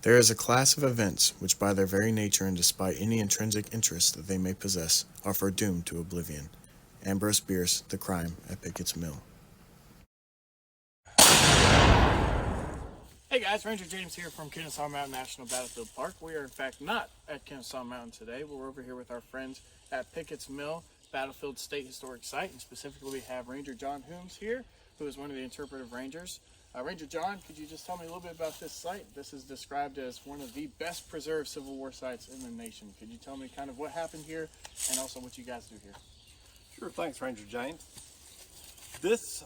There is a class of events which by their very nature and despite any intrinsic interest that they may possess are foredoomed to oblivion. Ambrose Bierce, The Crime at Pickett's Mill. Hey guys, Ranger James here from Kennesaw Mountain National Battlefield Park. We are in fact not at Kennesaw Mountain today. We're over here with our friends at Pickett's Mill Battlefield State Historic Site, and specifically we have Ranger John Hoomes here, who is one of the interpretive rangers. Ranger John, could you just tell me a little bit about this site? This is described as one of the best preserved Civil War sites in the nation. Could you tell me kind of what happened here and also what you guys do here? Sure, thanks, Ranger James. This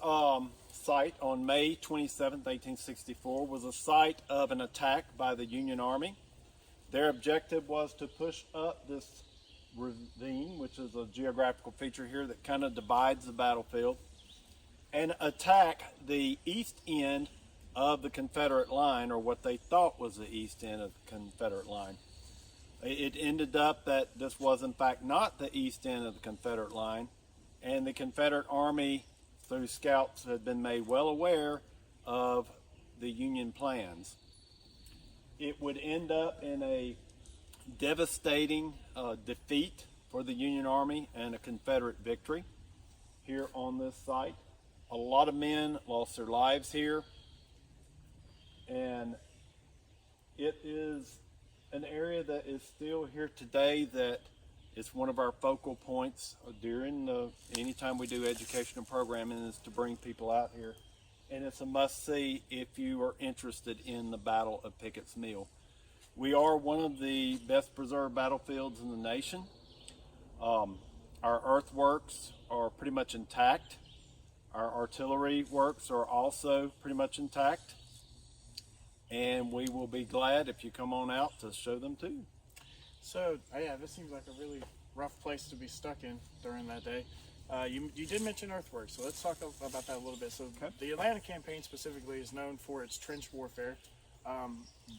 site on May 27, 1864, was a site of an attack by the Union Army. Their objective was to push up this ravine, which is a geographical feature here that kind of divides the battlefield, and attack the east end of the Confederate line, or what they thought was the east end of the Confederate line. It ended up that this was in fact not the east end of the Confederate line, and the Confederate Army, through scouts, had been made well aware of the Union plans. It would end up in a devastating defeat for the Union Army and a Confederate victory here on this site. A lot of men lost their lives here, and it is an area that is still here today that is one of our focal points during anytime we do educational programming, is to bring people out here, and it's a must-see if you are interested in the Battle of Pickett's Mill. We are one of the best preserved battlefields in the nation. Our earthworks are pretty much intact. Our artillery works are also pretty much intact, and we will be glad if you come on out to show them too. So, yeah, this seems like a really rough place to be stuck in during that day. You did mention earthworks, so let's talk about that a little bit. So, Okay. The Atlanta campaign specifically is known for its trench warfare,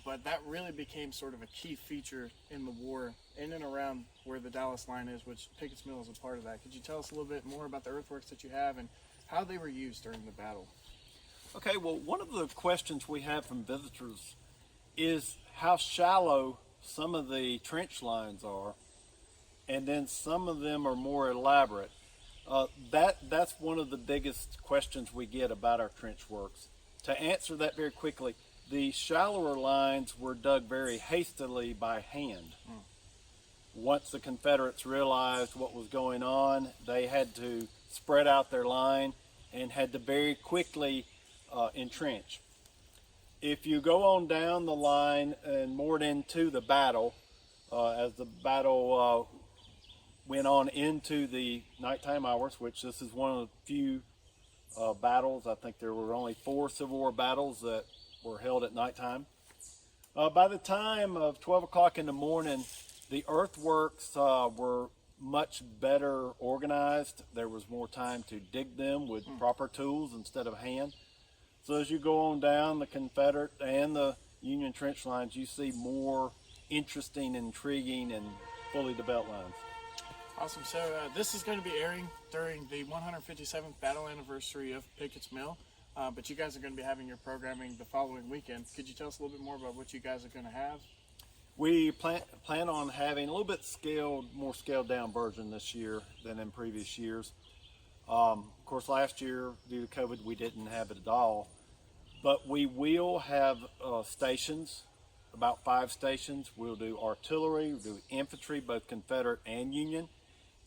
but that really became sort of a key feature in the war in and around where the Dallas line is, which Pickett's Mill is a part of that. Could you tell us a little bit more about the earthworks that you have and how they were used during the battle? Okay, well, one of the questions we have from visitors is how shallow some of the trench lines are, and then some of them are more elaborate. That's one of the biggest questions we get about our trench works. To answer that very quickly, the shallower lines were dug very hastily by hand. Once the Confederates realized what was going on, they had to spread out their line and had to very quickly entrench. If you go on down the line and more into the battle, as the battle went on into the nighttime hours, which this is one of the few battles, I think there were only 4 Civil War battles that were held at nighttime. By the time of 12 o'clock in the morning, the earthworks were much better organized. There was more time to dig them with proper tools instead of hand. So as you go on down the Confederate and the Union trench lines, you see more interesting, intriguing, and fully developed lines. Awesome. So this is going to be airing during the 157th battle anniversary of Pickett's Mill, but you guys are going to be having your programming the following weekend. Could you tell us a little bit more about what you guys are going to have? We plan on having a little bit more scaled down version this year than in previous years. Of course, last year, due to COVID, we didn't have it at all. But we will have stations, about 5 stations. We'll do artillery, we'll do infantry, both Confederate and Union.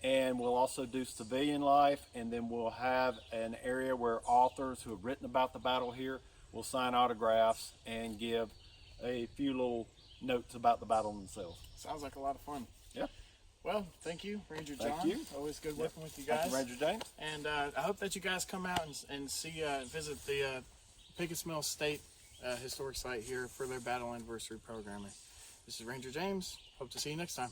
And we'll also do civilian life. And then we'll have an area where authors who have written about the battle here will sign autographs and give a few little notes about the battle themselves. Sounds like a lot of fun. Yeah. Well, thank you, Ranger John. Thank you. Always good working with you guys. Thank you, Ranger James. And I hope that you guys come out and see, visit the Pickett's Mill State Historic Site here for their Battle Anniversary programming. This is Ranger James. Hope to see you next time.